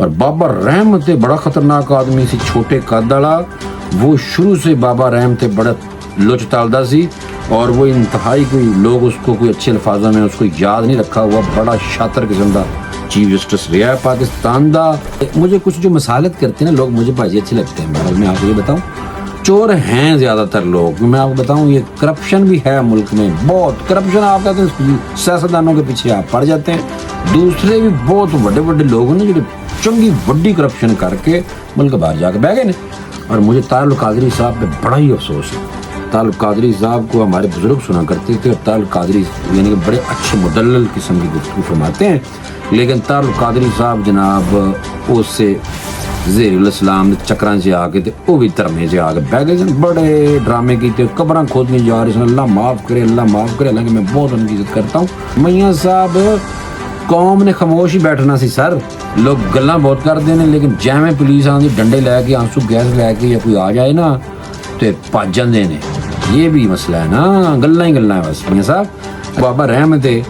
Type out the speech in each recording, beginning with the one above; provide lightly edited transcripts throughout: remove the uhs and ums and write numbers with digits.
اور بابا رحم تے بڑا خطرناک آدمی سی، چھوٹے قد والا. وہ شروع سے بابا رحم تے بڑا لچ تالدا سی اور وہ انتہائی کوئی لوگ اس کو کوئی اچھے الفاظوں میں اس کو یاد نہیں رکھا ہوا، بڑا شاطر قسم دا چیف جسٹس رہا ہے پاکستان دا. مجھے کچھ جو مسالت کرتے ہیں نا لوگ مجھے بھائی اچھے لگتے ہیں. بہرحال میں آپ کو یہ بتاؤں، چور ہیں زیادہ تر لوگ. میں آپ کو بتاؤں یہ کرپشن بھی ہے ملک میں، بہت کرپشن. آپ کہتے ہیں سیاستدانوں کے پیچھے آپ پڑ جاتے ہیں، دوسرے بھی بہت بڑے بڑے لوگ ہیں جو چنگی بڑی کرپشن کر کے ملک باہر جا کے بہ گئے نا. اور مجھے طاہر القادری صاحب پہ بڑا ہی افسوس ہے. طاہر القادری صاحب کو ہمارے بزرگ سنا کرتے تھے، اور طاہر القادری یعنی کہ بڑے اچھے مدلل قسم کی گفتگو فرماتے ہیں، لیکن طاہر القادری صاحب جناب اس سے زیر الاسلام چکران سے آ کے تے وہ بھی ترمے سے آ کے بہ گئے سن. بڑے ڈرامے کیتے، قبراں کھودنے جا رہے سن. اللہ معاف کرے، اللہ معاف کرے. حالانکہ میں بہت ان کی عزت کرتا ہوں. میاں صاحب قوم نے خاموش ہی بیٹھنا سی سر. لوگ گلاں بہت کرتے ہیں لیکن جیویں پولیس آندی ڈنڈے لے کے آنسو گیس لے کے یا کوئی آ جائے نا تے بھج جاندے نے. یہ بھی مسئلہ ہے نا، گلاں ہی گلاں بس. میاں صاحب بابا رحم تے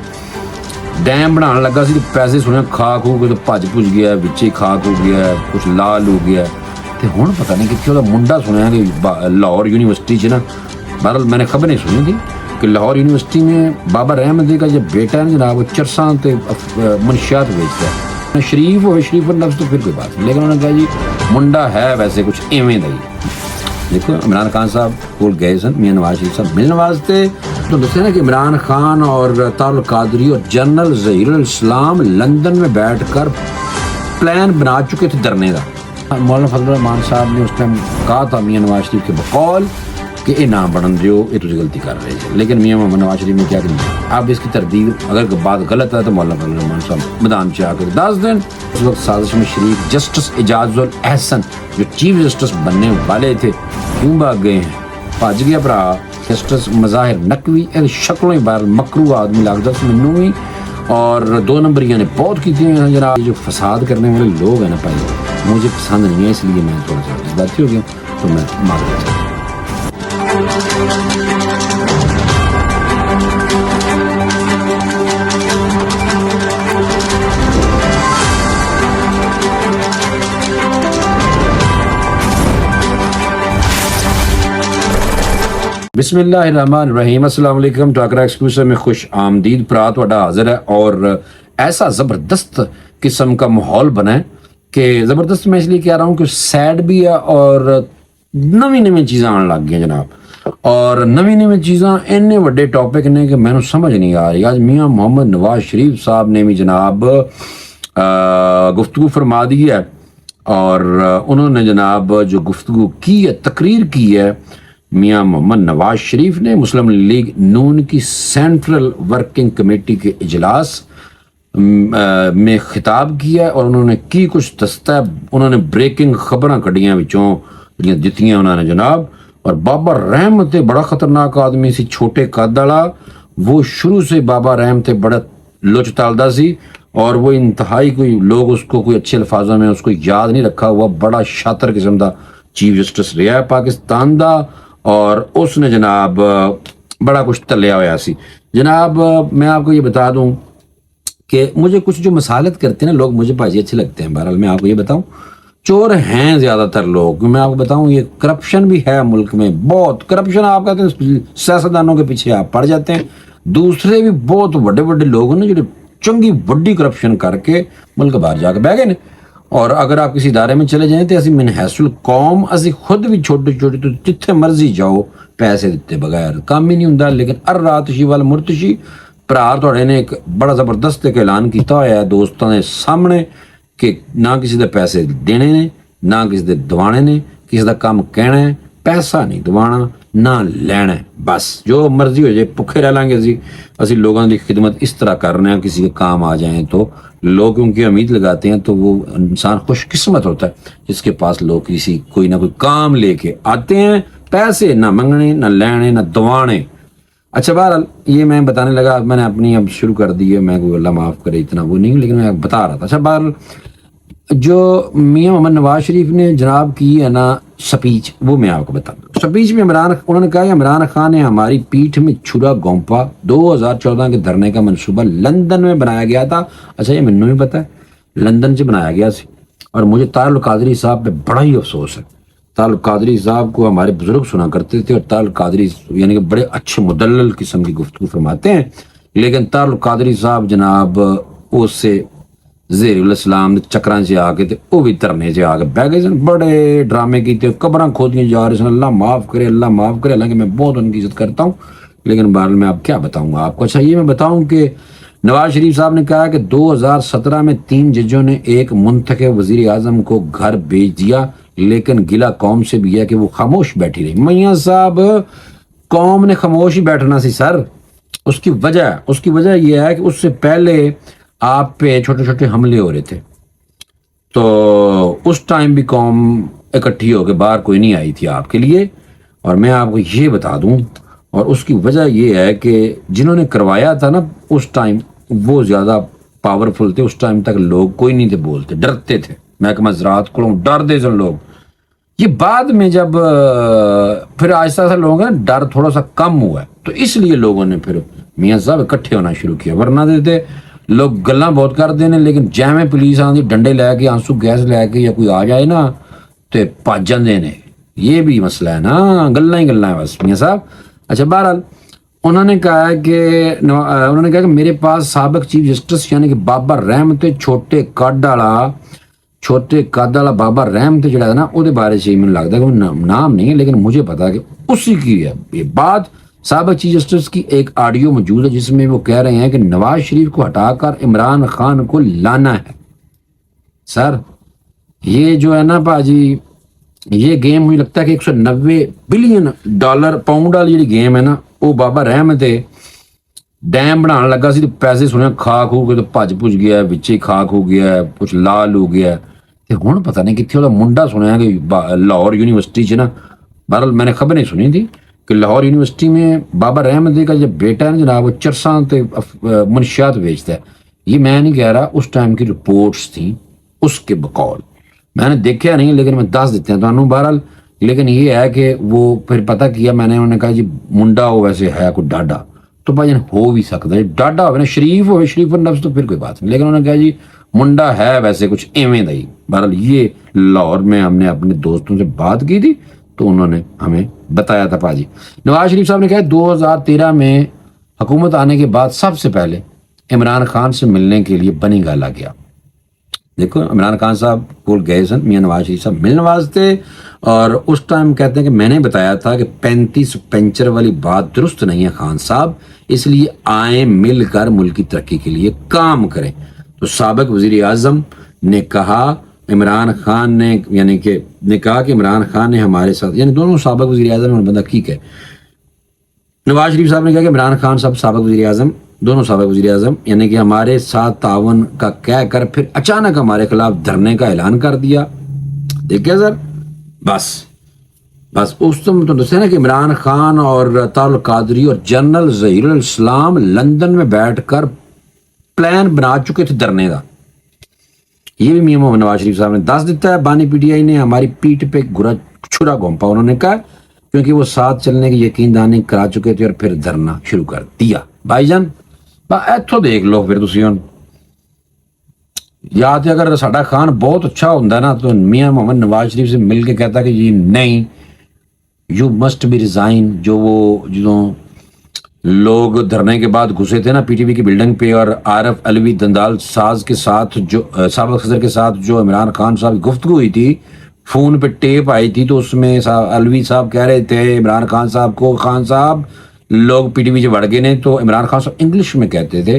ڈیم بنانے لگا سی، پیسے سنے کھا کھو کے بھج پج گیا، وچے کھاک ہو گیا، کچھ لال ہو گیا. تے ہن پتہ نہیں کتنے وہ منڈا سنیا کہ لاہور یونیورسٹی چ نا، بہرحال میں نے خبر نہیں سنی تھی کہ لاہور یونیورسٹی میں بابا رحم کا جو بیٹا ہے نا جناب وہ چرساں تے منشیات بیچتا ہے. شریف ہو، شریف لفظ تو پھر کوئی بات نہیں، لیکن انہوں نے کہا جی منڈا ہے ویسے کچھ ایویں دا ہی. دیکھو عمران خان صاحب کو گئے سن میاں نواز شریف صاحب ملنے واسطے، تو دسے نا کہ عمران خان اور طاہر القادری اور جنرل ظہیر الاسلام لندن میں بیٹھ کر پلان بنا چکے تھے دھرنے کا. مولانا فضل الرحمان صاحب نے اس ٹائم کہا تھا میاں نواز شریف کے بقول کہ یہ نہ بڑھن دیو، یہ تجھے غلطی کر رہے ہیں. لیکن میاں محمد نواز شریف نے کیا کہ اب اس کی تردید اگر بات غلط ہے تو مولانا فضل الرحمان صاحب میدان سے آ کر دس دیں. اس وقت سازش میں شریک جسٹس اعجاز الاحسن جو چیف جسٹس بننے والے تھے کیوں بھاگ گئے ہیں؟ بھج گیا بھرا. جسٹس مظاہر نقوی شکلوں بار مکرو آدمی لگتا سی مینوں بھی، اور دو نمبریاں نے بہت کی ہیں جناب. جو فساد کرنے والے لوگ ہیں نا پہلے مجھے پسند نہیں ہے، اس لیے میں تھوڑا سا جذباتی ہو گیا تو میں معذرت چاہتا ہوں. بسم اللہ الرحمن الرحیم. السلام علیکم. ٹاکرا ایکسکلوسیو میں خوش آمدید. برا تہاڈا حاضر ہے اور ایسا زبردست قسم کا ماحول بنا ہے کہ زبردست میں اس لیے کہہ رہا ہوں کہ سیڈ بھی ہے اور نویں نویں چیزاں آن لگ گئی جناب. اور نویں نویں چیزاں اینے وڈے ٹاپک نے کہ میں سمجھ نہیں آ رہی. آج میاں محمد نواز شریف صاحب نے بھی جناب گفتگو فرما دی ہے، اور انہوں نے جناب جو گفتگو کی ہے، تقریر کی ہے، میاں محمد نواز شریف نے مسلم لیگ نون کی سینٹرل ورکنگ کمیٹی کے اجلاس میں خطاب کیا ہے، اور انہوں نے کی کچھ دستہ، انہوں نے بریکنگ خبراں کڈیاں وچوں دتیاں انہوں نے جناب. اور بابا رحم تے بڑا خطرناک آدمی سی، چھوٹے قد والا. وہ شروع سے بابا رحم تے بڑا لچ تالدا سی اور وہ انتہائی کوئی لوگ اس کو کوئی اچھے الفاظوں میں اس کو یاد نہیں رکھا ہوا، بڑا شاطر قسم دا چیف جسٹس رہا ہے پاکستان دا. اور اس نے جناب بڑا کچھ تلیا ہوا سی جناب. میں آپ کو یہ بتا دوں کہ مجھے کچھ جو مسالت کرتے ہیں نا لوگ مجھے بھائی اچھے لگتے ہیں. بہرحال میں آپ کو یہ بتاؤں، چور ہیں زیادہ تر لوگ. میں آپ کو بتاؤں یہ کرپشن بھی ہے ملک میں، بہت کرپشن. آپ کہتے ہیں سیاستدانوں کے پیچھے آپ پڑ جاتے ہیں، دوسرے بھی بہت بڑے بڑے لوگ ہیں جو چنگی بڑی کرپشن کر کے ملک باہر جا کے بہ گئے. اور اگر آپ کسی ادارے میں چلے جائیں تو اسی من حیث القوم اسی خود بھی چھوٹے چھوٹے تو جتھے مرضی جاؤ پیسے دیتے بغیر کام ہی نہیں ہوندا. لیکن اراتشی وال مرتشی پرار تھوڑے نے ایک بڑا زبردست ایک اعلان کیتا ہوا ہے دوستاں دے سامنے کہ نہ کسی دے پیسے دینے نے، نہ کسی دے دوانے نے، کسی دا کام کہنا ہے، پیسہ نہیں دوانا نہ لینا ہے. بس جو مرضی ہو جائے بھکھے رہ لیں گے. اسی لوگوں کی خدمت اس طرح کر رہے ہیں، کسی کے کام آ جائیں تو لوگ ان کی امید لگاتے ہیں. تو وہ انسان خوش قسمت ہوتا ہے جس کے پاس لوگ کسی کوئی نہ کوئی کام لے کے آتے ہیں، پیسے نہ منگنے نہ لینے نہ دوانے. اچھا بہرحال یہ میں بتانے لگا، میں نے اپنی اب شروع کر دی ہے. میں کوئی اللہ معاف کرے اتنا وہ نہیں، لیکن میں بتا رہا تھا. اچھا بہرحال جو میاں محمد نواز شریف نے جناب کی ہے نا سپیچ، وہ میں آپ کو بتا دوں. سپیچ میں انہوں نے کہا کہ عمران خان نے ہماری پیٹھ میں چھرا گونپا. 2014 کے دھرنے کا منصوبہ لندن میں بنایا گیا تھا. اچھا یہ منوں بھی پتا ہے لندن سے بنایا گیا سی. اور مجھے طاہر القادری صاحب پہ بڑا ہی افسوس ہے. طاہر القادری صاحب کو ہمارے بزرگ سنا کرتے تھے، اور طاہر القادری یعنی کہ بڑے اچھے مدلل قسم کی گفتگو فرماتے ہیں، لیکن طاہر القادری صاحب جناب اس سے زیر الاسلام چکراں سے آ کے تے وہ بھی ترنے سے آ کے بہ گئے سن، بڑے ڈرامے کیتے، قبراں کھودیاں جا رہے سن. اللہ معاف کرے، اللہ معاف کرے. حالانکہ میں بہت ان کی عزت کرتا ہوں، لیکن بہرحال میں اب کیا بتاؤں گا آپ کو. اچھا یہ میں بتاؤں کہ نواز شریف صاحب نے کہا کہ 2017 میں 3 ججوں نے ایک منتخب وزیر اعظم کو گھر بھیج دیا، لیکن گلا قوم سے بھی ہے کہ وہ خاموش بیٹھی رہی. میاں صاحب قوم نے خاموش ہی بیٹھنا سی سر. اس کی وجہ یہ ہے کہ اس سے پہلے آپ پہ چھوٹے چھوٹے حملے ہو رہے تھے، تو اس ٹائم بھی قوم اکٹھی ہو کے باہر کوئی نہیں آئی تھی آپ کے لیے. اور میں آپ کو یہ بتا دوں، اور اس کی وجہ یہ ہے کہ جنہوں نے کروایا تھا نا اس ٹائم وہ زیادہ پاورفل تھے. اس ٹائم تک لوگ کوئی نہیں تھے بولتے، ڈرتے تھے. محکمہ زراعت کو ڈرتے تھے لوگ. یہ بعد میں جب پھر آہستہ آہستہ لوگوں کا ڈر تھوڑا سا کم ہوا ہے، تو اس لیے لوگوں نے پھر میاں صاحب اکٹھے ہونا شروع کیا. ورنہ دیتے لوگ گلاں بہت کرتے ہیں، لیکن جیویں پولیس آندی ڈنڈے لے کے، آنسو گیس لے کے، یا کوئی آ جائے نا تو بھج جاندے نے. یہ بھی مسئلہ ہے نا، گلاں ہی گلاں ہیں بس میاں صاحب. اچھا بہرحال انہوں نے کہا کہ میرے پاس سابق چیف جسٹس یعنی کہ بابر رحمت چھوٹے قد والا بابر رحمت جڑا ہے نا وہ بارے سے مجھے لگتا ہے کہ وہ نام نہیں ہے، لیکن مجھے پتا کہ اسی کی ہے یہ بات. سابق چیف جسٹس کی ایک آڈیو موجود ہے جس میں وہ کہہ رہے ہیں کہ نواز شریف کو ہٹا کر عمران خان کو لانا ہے. سر یہ جو ہے نا باجی، یہ گیم مجھے لگتا ہے کہ $190 بلین پاؤنڈ والی جی گیم ہے نا، وہ بابا رحمت ڈیم بنا لگا سی، پیسے سنے خاک ہو گئے تو بھج پج گیا، بچے خاک ہو گیا، کچھ لال ہو گیا. ہوں پتہ نہیں کتنے وہ منڈا سنیا کہ لاہور یونیورسٹی نا، بہرحال میں نے خبریں سنی تھی کہ لاہور یونیورسٹی میں بابا رحمت کا جو بیٹا ہے نا جناب، وہ چرساں تے منشیات بیچتا ہے. یہ میں نہیں کہہ رہا، اس ٹائم کی رپورٹس تھیں اس کے بقول. میں نے دیکھا نہیں لیکن میں دس دیتے ہیں تو بہرحال. لیکن یہ ہے کہ وہ پھر پتہ کیا میں نے، انہوں نے کہا جی منڈا ہو ویسے ہے کوئی ڈاڈا، تو بھائی ہو بھی سکتا ہے ڈاڈا ہوئے نا، شریف النفس تو پھر کوئی بات نہیں، لیکن انہوں نے کہا جی منڈا ہے ویسے کچھ ایویں دا ہی. بہرحال یہ لاہور میں ہم نے اپنے دوستوں سے بات کی تھی تو انہوں نے ہمیں بتایا تھا. پاجی نواز شریف صاحب نے کہا 2013 میں حکومت آنے کے بعد سب سے پہلے عمران خان سے ملنے کے لیے بنی گالا گیا. دیکھو عمران خان صاحب کو گئے سن، میاں نواز شریف صاحب ملنے واسطے، اور اس ٹائم کہتے ہیں کہ میں نے بتایا تھا کہ 35 پینچر والی بات درست نہیں ہے خان صاحب، اس لیے آئیں مل کر ملک کی ترقی کے لیے کام کریں. تو سابق وزیر اعظم نے کہا عمران خان نے یعنی کہ کہا کہ عمران خان نے ہمارے ساتھ، یعنی دونوں سابق وزیر اعظم اور بندہ ٹھیک ہے. نواز شریف صاحب نے کہا کہ عمران خان صاحب سابق وزیر اعظم، دونوں سابق وزیر اعظم یعنی کہ ہمارے ساتھ تعاون کا کہہ کر پھر اچانک ہمارے خلاف دھرنے کا اعلان کر دیا. دیکھیں سر بس اس تو دسے نا کہ عمران خان اور طاہر القادری اور جنرل ظہیر الاسلام لندن میں بیٹھ کر پلان بنا چکے تھے دھرنے کا. یہ بھی میاں محمد نواز شریف صاحب نے دس دیتا ہے. بانی پی ٹی آئی نے ہماری پیٹ پہ گرا چھرا گھونپا، انہوں نے کہا کیونکہ وہ ساتھ چلنے کی یقین دہانی کرا چکے تھے اور پھر دھرنا شروع کر دیا. بھائی جان ایتھو دیکھ لو پھر تسی ہن، یا تو اگر ساڈا خان بہت اچھا ہوندا نا تو میاں محمد نواز شریف سے مل کے کہتا کہ جی نہیں یو مسٹ بی ریزائن. جو وہ جدوں لوگ دھرنے کے بعد گھسے تھے نا پی ٹی وی کی بلڈنگ پہ، اور عارف علوی دندال ساز کے ساتھ جو سابق صدر کے ساتھ جو عمران خان صاحب کی گفتگو ہوئی تھی، فون پہ ٹیپ آئی تھی، تو اس میں علوی صاحب کہہ رہے تھے عمران خان صاحب کو، خان صاحب لوگ پی ٹی وی سے بڑھ گئے نے، تو عمران خان صاحب انگلش میں کہتے تھے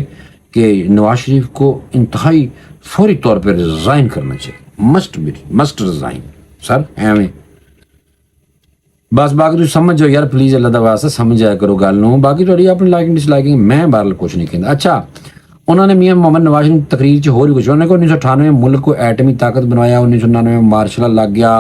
کہ نواز شریف کو انتہائی فوری طور پہ ریزائن کرنا چاہیے، مسٹ ریزائن. سر ایویں بس باقی تو سمجھ جاؤ یار پلیز، اللہ دا واسطہ سمجھ جایا کرو گل نو. باقی تھوڑی اپنی لائکنگ ڈس لائکنگ میں بہرحال کچھ نہیں کہتا. اچھا انہوں نے میاں محمد نواز شریف تقریر ہو رہی کچھ، انہوں نے کہا 1998 میں ملک کو ایٹمی طاقت بنوایا، 1999 میں مارشل لا لگ گیا.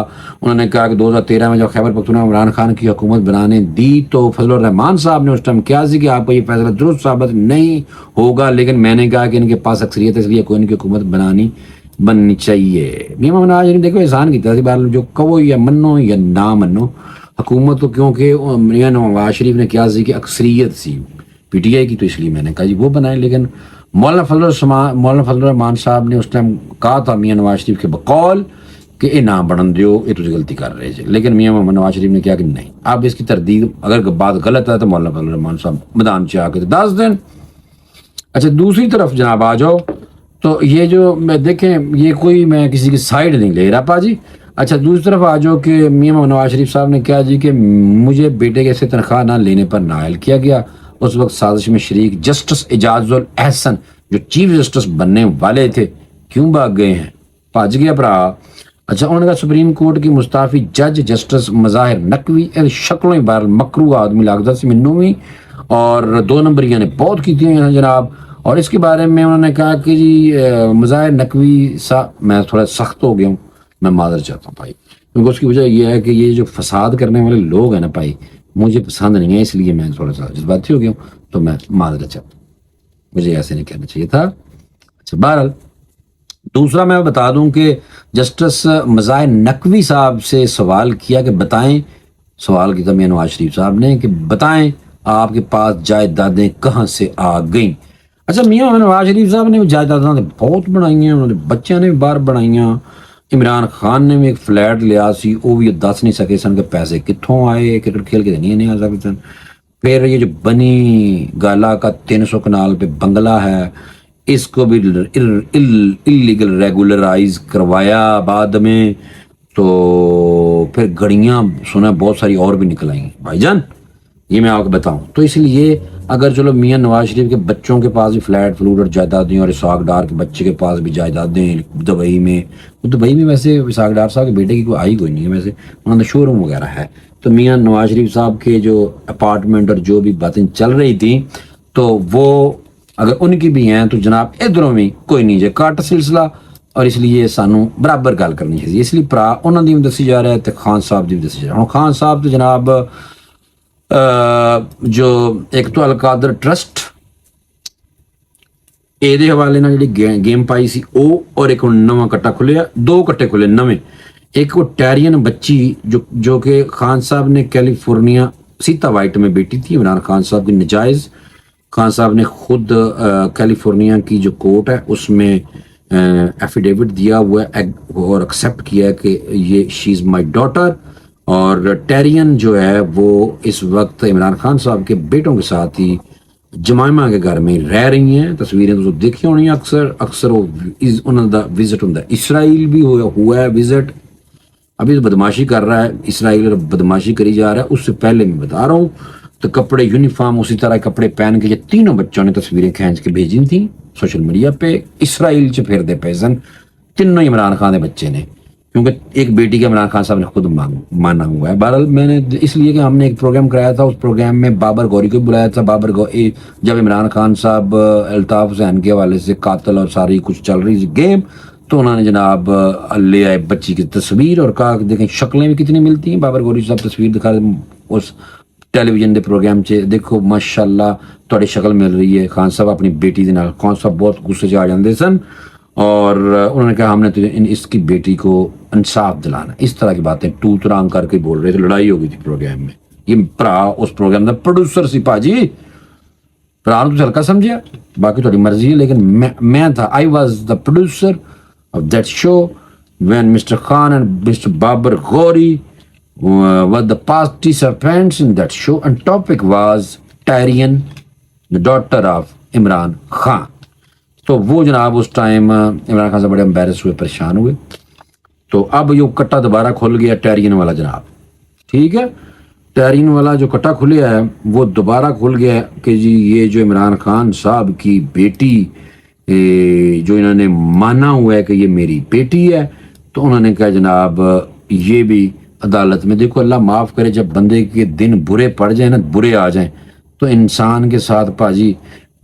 انہوں نے کہا کہ 2013 میں جب خیبر پختونخوا عمران خان کی حکومت بنانے دی تو فضل الرحمان صاحب نے اس ٹائم کیا سی کہ آپ کو یہ فیصلہ درست ثابت نہیں ہوگا، لیکن میں نے کہا کہ ان کے پاس اکثریت ہے اس لیے کوئی ان کی حکومت بننی چاہیے. میاں محمد نواز شریف دیکھو احسان کیتا سی بہرحال، جو کہو یا منو یا نہ منو حکومت کو، کیونکہ میاں نواز شریف نے کیا سی کہ اکثریت سی پی ٹی آئی کی، تو اس لیے میں نے کہا جی وہ بنائے. لیکن مولانا فضل الرحمان صاحب نے اس ٹائم کہا تھا میاں نواز شریف کے بقول کہ یہ نہ بڑھن دیو، یہ تجھے غلطی کر رہے تھے، لیکن میاں محمد نواز شریف نے کیا کہ نہیں، اب اس کی تردید اگر بات غلط ہے تو مولانا فضل الرحمان صاحب میدان سے آ کے 10 دن۔ اچھا دوسری طرف جناب آ جاؤ تو یہ جو میں دیکھیں یہ کوئی میں کسی کی سائڈ نہیں لے رہا جی۔ اچھا دوسری طرف آ جاؤ کہ میاں محمد نواز شریف صاحب نے کیا جی کہ مجھے بیٹے کے سے تنخواہ نہ لینے پر نائل کیا گیا، اس وقت سازش میں شریک جسٹس اعجاز الاحسن جو چیف جسٹس بننے والے تھے کیوں بھاگ گئے ہیں، بھاج گیا بھرا۔ اچھا انہوں نے کہا سپریم کورٹ کی مستعفی جج جسٹس مظاہر نقوی شکلوں بہر مکرو آدمی لاگتا سے منو ہوئی اور 2 نمبریاں نے بہت کی ہیں جناب۔ اور اس کے بارے میں انہوں نے کہا کہ جی مظاہر نقوی میں تھوڑا سخت ہو گیا ہوں، میں معذرت چاہتا ہوں بھائی، کیونکہ اس کی وجہ یہ ہے کہ یہ جو فساد کرنے والے لوگ ہیں نا بھائی مجھے پسند نہیں ہے، اس لیے میں تھوڑا سا جذباتی ہو گیا ہوں، تو میں معذرت چاہتا ہوں، مجھے ایسے نہیں کہنا چاہیے تھا۔ اچھا بہرحال دوسرا میں بتا دوں کہ جسٹس مظاہر نقوی صاحب سے سوال کیا کہ بتائیں، سوال کیا میاں نواز شریف صاحب نے کہ بتائیں آپ کے پاس جائیدادیں کہاں سے آ گئیں۔ اچھا میاں نواز شریف صاحب نے جائیدادیں بہت بنائی ہیں، انہوں نے بچیاں نے بھی باہر بنائی ہیں، عمران خان نے بھی ایک فلیٹ لیا سی، وہ بھی دس نہیں سکے سن کے پیسے کتوں آئے، کرکٹ کھیل کے نہیں آ سکتے سن۔ پھر یہ جو بنی گالا کا 300 کنال پہ بنگلہ ہے اس کو بھی اللیگل ریگولرائز کروایا بعد میں، تو پھر گھڑیاں سنا بہت ساری اور بھی نکل آئیں بھائی جان، یہ میں آپ کو بتاؤں۔ تو اس لیے اگر چلو میاں نواز شریف کے بچوں کے پاس بھی فلیٹ فلوٹ اور جائیدادیں اور اسحاق ڈار کے بچے کے پاس بھی جائیدادیں دبئی میں، دبئی میں ویسے اسحاق ڈار صاحب کے بیٹے کی کوئی آئی کوئی نہیں ہے، ویسے انہوں نے شو روم وغیرہ ہے، تو میاں نواز شریف صاحب کے جو اپارٹمنٹ اور جو بھی باتیں چل رہی تھیں تو وہ اگر ان کی بھی ہیں تو جناب ادھروں میں کوئی نہیں جائے کاٹ سلسلہ، اور اس لیے سانو برابر گل کرنی چاہیے، اس لیے پرا انہوں نے بھی دسی جا رہا ہے تو خان صاحب دی بھی دسی جا رہا ہے۔ خان صاحب تو جناب جو ایک تو القادر ٹرسٹ یہ حوالے نہ جی گیم پائی سی او، اور ایک نواں کٹا کھلیا، 2 کٹے کھلے نویں، ایک وہ ٹیرین بچی جو کہ خان صاحب نے کیلیفورنیا سیتا وائٹ میں بیٹی تھی عمران خان صاحب کی نجائز، خان صاحب نے خود کیلیفورنیا کی جو کورٹ ہے اس میں ایفیڈیوٹ دیا ہوا ہے اور ایکسیپٹ کیا ہے کہ یہ شی از مائی ڈاٹر، اور ٹیرین جو ہے وہ اس وقت عمران خان صاحب کے بیٹوں کے ساتھ ہی جمائمہ کے گھر میں رہ رہی ہیں، تصویریں تو دیکھی ہونی ہیں اکثر وہ انہوں دا وزٹ ہوتا ہے، اسرائیل بھی ہوا ہے وزٹ، ابھی تو بدماشی کر رہا ہے اسرائیل اور بدماشی کری جا رہا ہے، اس سے پہلے میں بتا رہا ہوں تو کپڑے یونیفارم اسی طرح کپڑے پہن کے یہ تینوں بچوں نے تصویریں کھینچ کے بھیجی تھیں سوشل میڈیا پہ، اسرائیل سے پھر دے پیسن تینوں عمران خان دے بچے نے، کیونکہ ایک بیٹی کا عمران خان صاحب نے خود مانا ہوا ہے۔ بہرحال میں نے اس لیے کہ ہم نے ایک پروگرام کرایا تھا، اس پروگرام میں بابر گوری کو بلایا تھا، بابر گوری جب عمران خان صاحب الطاف حسین کے حوالے سے قاتل اور ساری کچھ چل رہی گیم، تو انہوں نے جناب لے آئے بچی کی تصویر اور کہا کہ دیکھیں شکلیں بھی کتنی ملتی ہیں، بابر گوری صاحب تصویر دکھا اس ٹیلی ویژن دے پروگرام سے، دیکھو ماشاءاللہ تھوڑی شکل مل رہی ہے، خان صاحب اپنی بیٹی دے نال، خان صاحب بہت غصے سے آ جاندے سن، اور انہوں نے کہا ہم نے اس کی بیٹی کو انصاف دلانا، اس طرح کی باتیں ٹو ترام کر کے بول رہے تھے، لڑائی ہو گئی تھی پروگرام میں، یہ پرا اس پروگرام دا پروڈیوسر سی پاجی، پرا تو ہلکا سمجھیا، باقی تھوڑی مرضی ہے، لیکن میں تھا I was the producer of that show when Mr. Khan and Mr. Babar Ghori were the participants in that show, and topic was Tyrion, the daughter of Imran Khan. تو وہ جناب اس ٹائم عمران خان سے بڑے امبیرس ہوئے، پریشان ہوئے، تو اب یہ کٹا دوبارہ کھل گیا ٹیرین والا جناب، ٹھیک ہے، ٹیرین والا جو کٹا کھلیا ہے وہ دوبارہ کھل گیا ہے کہ جی یہ جو عمران خان صاحب کی بیٹی جو انہوں نے مانا ہوا ہے کہ یہ میری بیٹی ہے، تو انہوں نے کہا جناب یہ بھی عدالت میں، دیکھو اللہ معاف کرے جب بندے کے دن برے پڑ جائیں نا، برے آ جائیں تو انسان کے ساتھ پاجی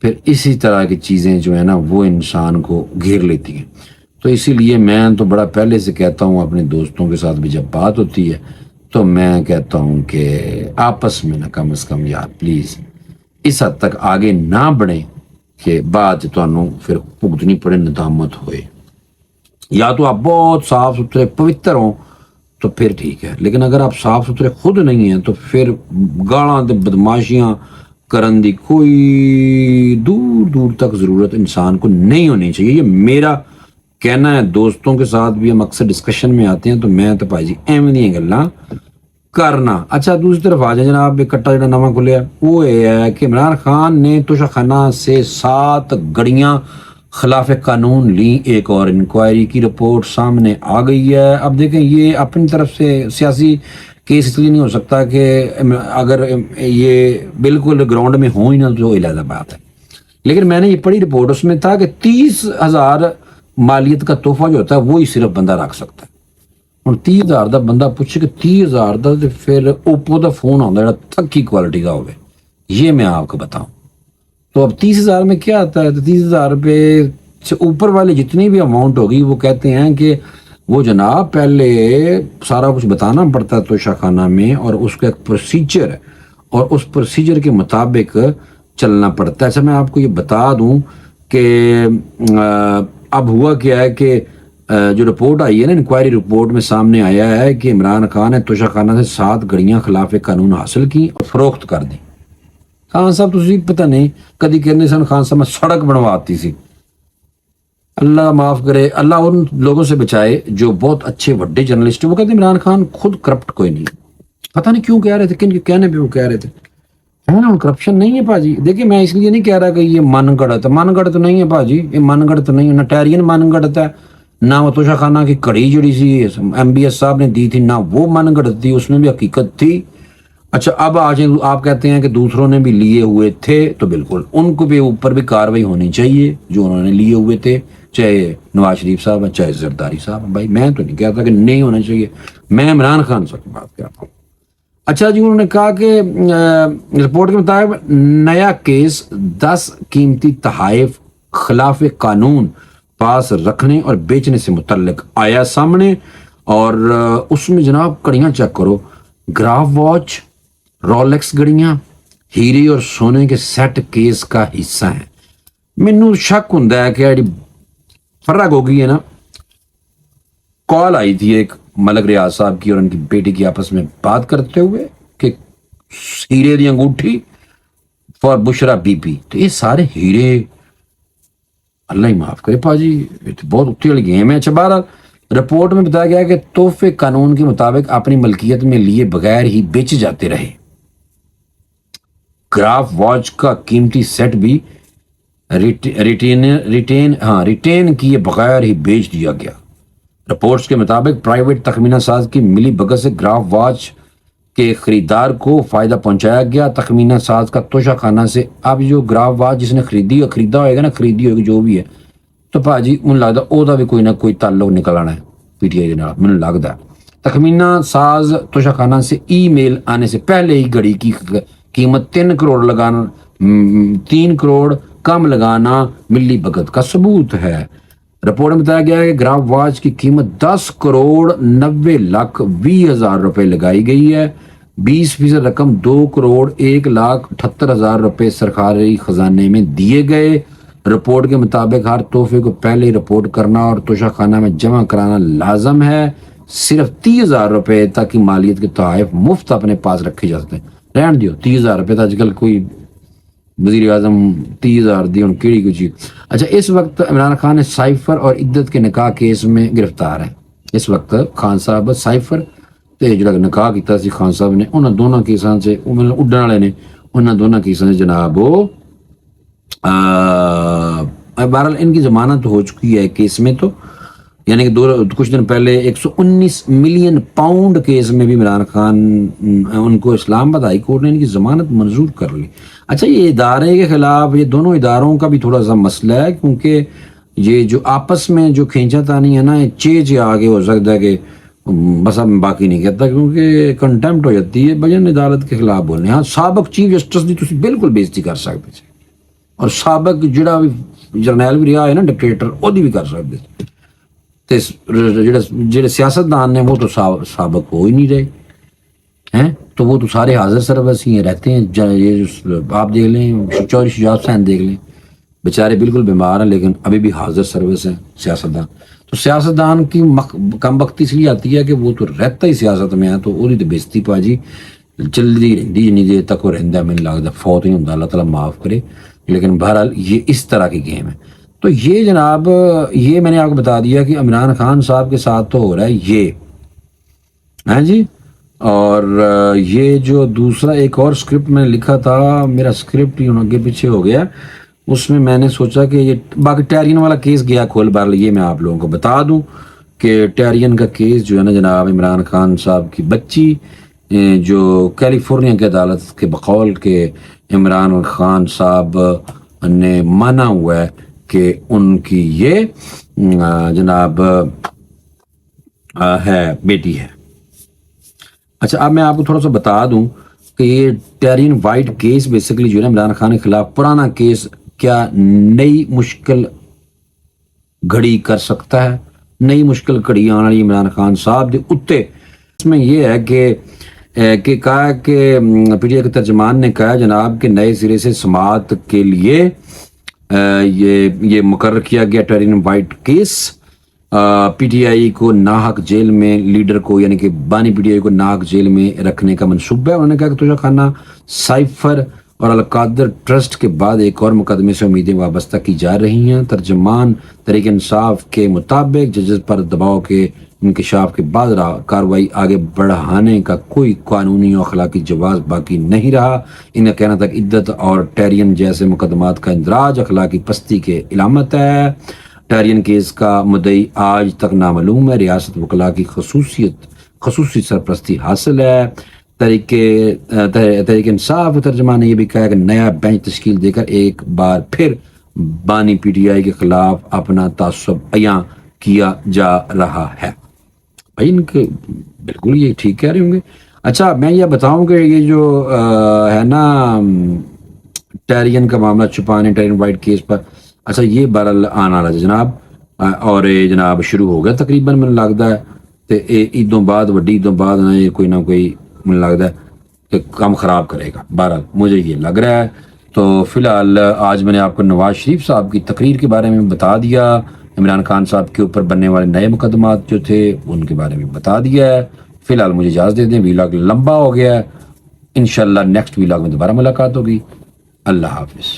پھر اسی طرح کی چیزیں جو ہیں نا وہ انسان کو گھیر لیتی ہیں، تو اسی لیے میں تو بڑا پہلے سے کہتا ہوں اپنے دوستوں کے ساتھ بھی جب بات ہوتی ہے تو میں کہتا ہوں کہ آپس میں نہ کم از کم یار پلیز اس حد تک آگے نہ بڑھیں کہ بعد تمہیں پھر بھگتنی پڑے، ندامت ہوئے، یا تو آپ بہت صاف ستھرے پوتر ہوں تو پھر ٹھیک ہے، لیکن اگر آپ صاف ستھرے خود نہیں ہیں تو پھر گالاں تے بدماشیاں کرن دی کوئی دور دور تک ضرورت انسان کو نہیں ہونی چاہیے. یہ میرا کہنا ہے. دوستوں کے ساتھ بھی ہم اکثر ڈسکشن میں آتے ہیں تو میں تو بھائی جی ایویں دی گلاں کرنا. اچھا دوسری طرف آ جائیں جناب, ایک کٹا جڑا نواں کھلیا وہ یہ ہے کہ عمران خان نے توشہ خانہ سے 7 گڑیاں خلاف قانون لی. ایک اور انکوائری کی رپورٹ سامنے آ گئی ہے. اب دیکھیں یہ اپنی طرف سے سیاسی کیس اس لیے نہیں ہو سکتا کہ اگر یہ بالکل گراؤنڈ میں ہوں ہی نہ تو علیحدہ بات ہے, لیکن میں نے یہ پڑھی رپورٹ, اس میں تھا کہ 30,000 مالیت کا تحفہ جو ہوتا ہے وہی صرف بندہ رکھ سکتا ہے. ہوں 30,000 کا بندہ پوچھے کہ 30,000 کا تو پھر اوپو کا فون آتا ہے جڑا تھکی کوالٹی کا ہوگا, یہ میں آپ کو بتاؤں. تو اب 30,000 میں کیا آتا ہے, تو 30,000 روپے سے اوپر والے جتنی بھی اماؤنٹ ہوگی وہ کہتے ہیں کہ وہ جناب پہلے سارا کچھ بتانا پڑتا ہے توشہ خانہ میں, اور اس کا ایک پروسیجر ہے اور اس پروسیجر کے مطابق چلنا پڑتا ہے. اچھا میں آپ کو یہ بتا دوں کہ اب ہوا کیا ہے کہ جو رپورٹ آئی ہے نا, انکوائری رپورٹ میں سامنے آیا ہے کہ عمران خان نے توشہ خانہ سے 7 گڑیاں خلاف قانون حاصل کی اور فروخت کر دی. خان صاحب تسی پتہ نہیں کدی کہنے سن خان صاحب میں سڑک بنواتی سی. اللہ معاف کرے, اللہ ان لوگوں سے بچائے جو بہت اچھے بڑے جرنلسٹ ہیں, وہ کہتے ہیں عمران خان خود کرپٹ کوئی نہیں. پتہ نہیں کیوں کہہ رہے تھے, کن کے کہنے پہ وہ کہہ رہے تھے. ہے نا, کرپشن نہیں ہے پاجی. دیکھیں میں اس لیے نہیں کہہ رہا کہ یہ من گڑت ہے, من گڑت نہیں ہے پاجی, یہ من گڑت نہیں ہے, نہ ٹیرین من گڑت ہے, نہ وہ توشہ خانہ کی کڑی جڑی سی ایم بی ایس صاحب نے دی تھی نہ وہ من گڑت تھی, اس میں بھی حقیقت تھی. اچھا اب آج آپ کہتے ہیں کہ دوسروں نے بھی لیے ہوئے تھے, تو بالکل ان کو بھی اوپر بھی کاروائی ہونی چاہیے جو انہوں نے لیے ہوئے تھے, چاہے نواز شریف صاحب ہیں چاہے زرداری صاحب ہیں. بھائی میں تو نہیں کہتا کہ نہیں ہونا چاہیے, میں عمران خان سے بات کرتا ہوں. اچھا جی, انہوں نے کہا کہ رپورٹ کے مطابق نیا کیس 10 قیمتی تحائف خلاف قانون پاس رکھنے اور بیچنے سے متعلق آیا سامنے, اور اس میں جناب کڑیاں چیک کرو, گراف واچ, رولیکس گڑیاں, ہیرے اور سونے کے سیٹ کیس کا حصہ ہیں. مینوں شک ہوندا ہے کہ فرق ہو گئی ہے نا. کال آئی تھی ایک ملک ریاض صاحب کی اور ان کی بیٹی کی آپس میں بات کرتے ہوئے کہ ہیرے دی انگوٹھی فار بشرا بی پی, تو یہ سارے ہیرے اللہ ہی معاف کرے پاجی, یہ تو بہت اٹھی والی گیم ہے. اچھا بہرحال رپورٹ میں بتایا گیا کہ تحفے قانون کے مطابق اپنی ملکیت میں لیے بغیر ہی بیچے جاتے رہے. گراف واچ کا قیمتی سیٹ بھی ریٹین کیے بغیر ہی بیچ دیا گیا. رپورٹس کے مطابق پرائیویٹ تخمینہ ساز کی ملی بھگت سے گراف واچ کے خریدار کو فائدہ پہنچایا گیا. تخمینہ ساز کا توشہ خانہ سے اب جو گراف واچ جس نے خریدا ہوئے گا خریدی ہوگی جو بھی ہے, تو پاجی مجھے لگتا ہے وہ بھی کوئی نہ کوئی تعلق نکل آنا ہے پی ٹی آئی کے نال. مجھے لگتا ہے تخمینہ ساز توشہ خانہ سے ای میل آنے سے پہلے ہی گھڑی کی قیمت 3 کروڑ کم لگانا ملی بھگت کا ثبوت ہے. رپورٹ میں بتایا گیا ہے کہ گراف واچ کی قیمت 10,90,20,000 روپے لگائی گئی ہے. 20% رقم 2,01,78,000 روپے سرکاری خزانے میں دیے گئے. رپورٹ کے مطابق ہر تحفے کو پہلے ہی رپورٹ کرنا اور توشہ خانہ میں جمع کرانا لازم ہے. صرف 30,000 روپے تک کی مالیت کے تحائف مفت اپنے پاس رکھے جا سکتے ہیں. رہن دیو 30,000 روپے, آج کل کوئی وزیر اعظم 30,000 دی ان کیڑی کوئی چیز. اچھا اس وقت عمران خان سائفر اور عدت کے نکاح کیس میں گرفتار ہے. اس وقت خان صاحب سائفر تے جڑا نکاح کیتا سی خان صاحب نے, انہاں دونوں کیساں سے مطلب اڈن والے نے, انہاں دونوں کیساں سے جناب وہ بہرحال ان کی ضمانت ہو چکی ہے کیس میں. تو یعنی کہ کچھ دن پہلے 119 ملین پاؤنڈ کیس میں بھی عمران خان ان کو اسلام آباد ہائی کورٹ نے ان کی ضمانت منظور کر لی. اچھا یہ ادارے کے خلاف یہ دونوں اداروں کا بھی تھوڑا سا مسئلہ ہے, کیونکہ یہ جو آپس میں جو کھینچا تانی ہے نا, یہ چیز آگے ہو سکتا ہے کہ بس اب میں باقی نہیں کہتا کیونکہ کنٹمپٹ ہو جاتی ہے بجن عدالت کے خلاف بولنے. ہاں سابق چیف جسٹس دی تسی بالکل بےزتی کر سکتے تھے, اور سابق جڑا بھی جرنیل بھی رہا ہے نا ڈکٹیٹر وہ بھی کر سکتے تھے. جڑے سیاستدان نے وہ تو سابق ہو ہی نہیں رہے ہیں, تو وہ تو سارے حاضر سروس ہی رہتے ہیں. آپ دیکھ لیں چوہدری شجاعت حسین دیکھ لیں, بیچارے بالکل بیمار ہیں لیکن ابھی بھی حاضر سروس ہیں سیاستدان. تو سیاستدان کی کم بختی اس لیے آتی ہے کہ وہ تو رہتا ہی سیاست میں ہے, تو وہی تو بےزتی پاجی چلتی رہتی جنی دیر تک وہ رہتا ہے، مجھے لگتا فوت نہیں ہوتا، اللہ تعالیٰ معاف کرے، لیکن بہرحال یہ اس طرح کی گیم ہے۔ تو یہ جناب یہ میں نے آپ کو بتا دیا کہ عمران خان صاحب کے ساتھ تو ہو رہا ہے یہ، ہاں جی۔ اور یہ جو دوسرا ایک اور سکرپٹ میں نے لکھا تھا، میرا سکرپٹ ہی آگے پیچھے ہو گیا، اس میں میں نے سوچا کہ یہ باقی ٹیرین والا کیس گیا کھول، بہرحال یہ میں آپ لوگوں کو بتا دوں کہ ٹیرین کا کیس جو ہے نا جناب، عمران خان صاحب کی بچی جو کیلیفورنیا کی عدالت کے بقول کہ عمران خان صاحب نے مانا ہوا ہے کہ ان کی یہ جناب ہے بیٹی ہے۔ اچھا اب میں آپ کو تھوڑا سا بتا دوں کہ یہ ٹیرین وائٹ کیس بیسیکلی جو ہے نا عمران خان کے خلاف پرانا کیس کیا نئی مشکل گھڑی کر سکتا ہے، نئی مشکل گھڑی آنے والی عمران خان صاحب دے اتے۔ اس میں یہ ہے کہ کہا کہ پی ٹی آئی کے ترجمان نے کہا جناب کہ نئے سرے سے سماعت کے لیے یہ مقرر کیا گیا Tyrian White case, P T I کو ناحق جیل میں لیڈر کو یعنی کہ بانی پی ٹی آئی کو ناحق جیل میں رکھنے کا منصوبہ ہے۔ انہوں نے کہا کہ توشہ خانہ سائفر اور القادر ٹرسٹ کے بعد ایک اور مقدمے سے امیدیں وابستہ کی جا رہی ہیں۔ ترجمان تحریک انصاف کے مطابق ججز پر دباؤ کے انکشاف کے بعد کارروائی آگے بڑھانے کا کوئی قانونی اور اخلاقی جواز باقی نہیں رہا۔ ان کا کہنا تھا کہ عدت اور ٹیرین جیسے مقدمات کا اندراج اخلاقی پستی کے علامت ہے۔ ٹیرین کیس کا مدعی آج تک نامعلوم ہے، ریاست وکلاء کی خصوصی سرپرستی حاصل ہے۔ تحریک انصاف کے ترجمان نے یہ بھی کہا کہ نیا بینچ تشکیل دے کر ایک بار پھر بانی پی ٹی آئی کے خلاف اپنا تعصب عیاں کیا جا رہا ہے۔ بھائی ان کے بالکل یہ ٹھیک کہہ رہے ہوں گے۔ اچھا میں یہ بتاؤں کہ یہ جو ہے نا ٹیرین کا معاملہ چھپانے ٹیرین وائٹ کیس پر، اچھا یہ بہرحال آنا رہا جناب، اور یہ جناب شروع ہو گیا تقریباً من لگتا ہے تو عیدوں بعد وڈی عیدوں بعد نا یہ کوئی نہ کوئی من لگتا ہے کہ کام خراب کرے گا، بہرحال مجھے یہ لگ رہا ہے۔ تو فی الحال آج میں نے آپ کو نواز شریف صاحب کی تقریر کے بارے میں بتا دیا، عمران خان صاحب کے اوپر بننے والے نئے مقدمات جو تھے ان کے بارے میں بتا دیا ہے۔ فی الحال مجھے اجازت دے دیں، ویلاگ لمبا ہو گیا ہے، انشاءاللہ نیکسٹ ویلاگ میں دوبارہ ملاقات ہوگی۔ اللہ حافظ۔